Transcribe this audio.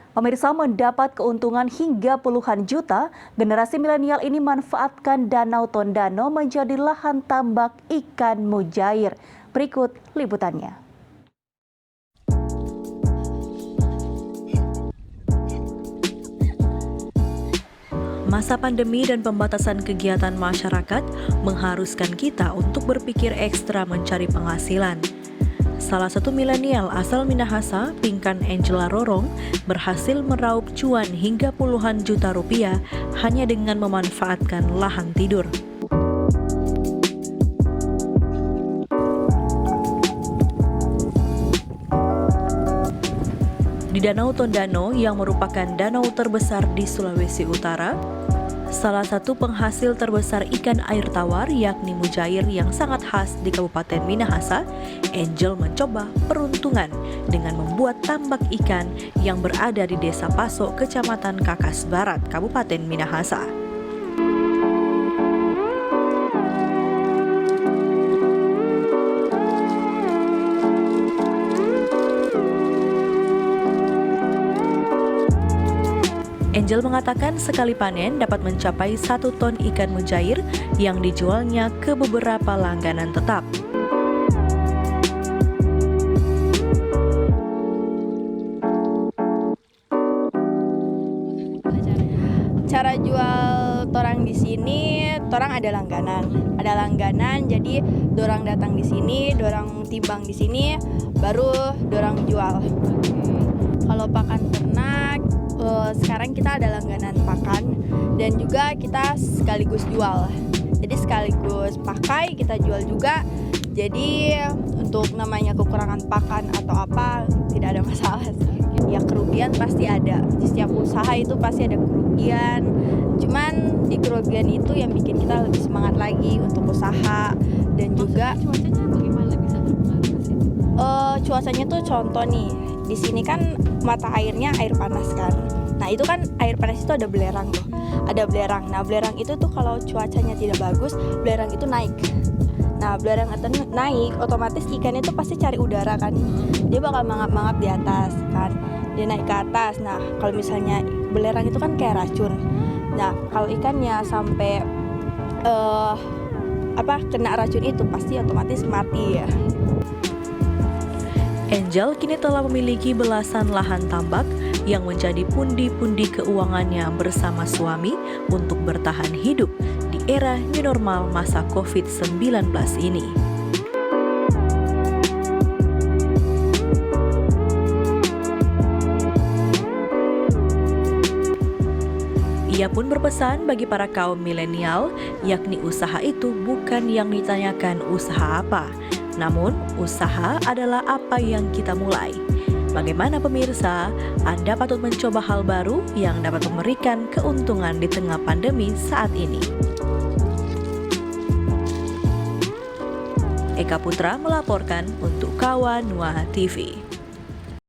Pemirsa mendapat keuntungan hingga puluhan juta, generasi milenial ini manfaatkan Danau Tondano menjadi lahan tambak ikan mujair. Berikut liputannya. Masa pandemi dan pembatasan kegiatan masyarakat mengharuskan kita untuk berpikir ekstra mencari penghasilan. Salah satu milenial asal Minahasa, Pinkan Angela Rorong, berhasil meraup cuan hingga puluhan juta rupiah hanya dengan memanfaatkan lahan tidur. Di Danau Tondano yang merupakan danau terbesar di Sulawesi Utara, salah satu penghasil terbesar ikan air tawar yakni mujair yang sangat khas di Kabupaten Minahasa, Angel mencoba peruntungan dengan membuat tambak ikan yang berada di Desa Paso, Kecamatan Kakas Barat, Kabupaten Minahasa. Angel mengatakan sekali panen dapat mencapai 1 ton ikan mujair yang dijualnya ke beberapa langganan tetap. Cara jual torang di sini, torang ada langganan. Jadi dorang datang di sini, dorang timbang di sini, baru dorang jual. Kalau pakan ternak, sekarang kita ada langganan pakan dan juga kita sekaligus jual. Jadi sekaligus pakai kita jual juga. Jadi untuk namanya kekurangan pakan atau apa tidak ada masalah. Ya kerugian pasti ada. Di setiap usaha itu pasti ada kerugian. Cuman di kerugian itu yang bikin kita lebih semangat lagi untuk usaha dan juga. Cuacanya bagaimana bisa berpengaruh? Cuacanya tuh contoh nih. Di sini kan mata airnya air panas kan. Nah itu kan air panas itu ada belerang tuh. Ada belerang. Nah belerang itu tuh kalau cuacanya tidak bagus, belerang itu naik. Nah belerang itu naik, otomatis ikan itu pasti cari udara kan. Dia bakal mangap-mangap di atas kan. Dia naik ke atas. Nah kalau misalnya belerang itu kan kayak racun. Nah kalau ikannya sampai kena racun itu pasti otomatis mati ya. Angel kini telah memiliki belasan lahan tambak yang menjadi pundi-pundi keuangannya bersama suami untuk bertahan hidup di era new normal masa COVID-19 ini. Ia pun berpesan bagi para kaum milenial, yakni usaha itu bukan yang ditanyakan usaha apa, namun usaha adalah apa yang kita mulai. Bagaimana pemirsa? Anda patut mencoba hal baru yang dapat memberikan keuntungan di tengah pandemi saat ini. Eka Putra melaporkan untuk Kawan Nuaha TV.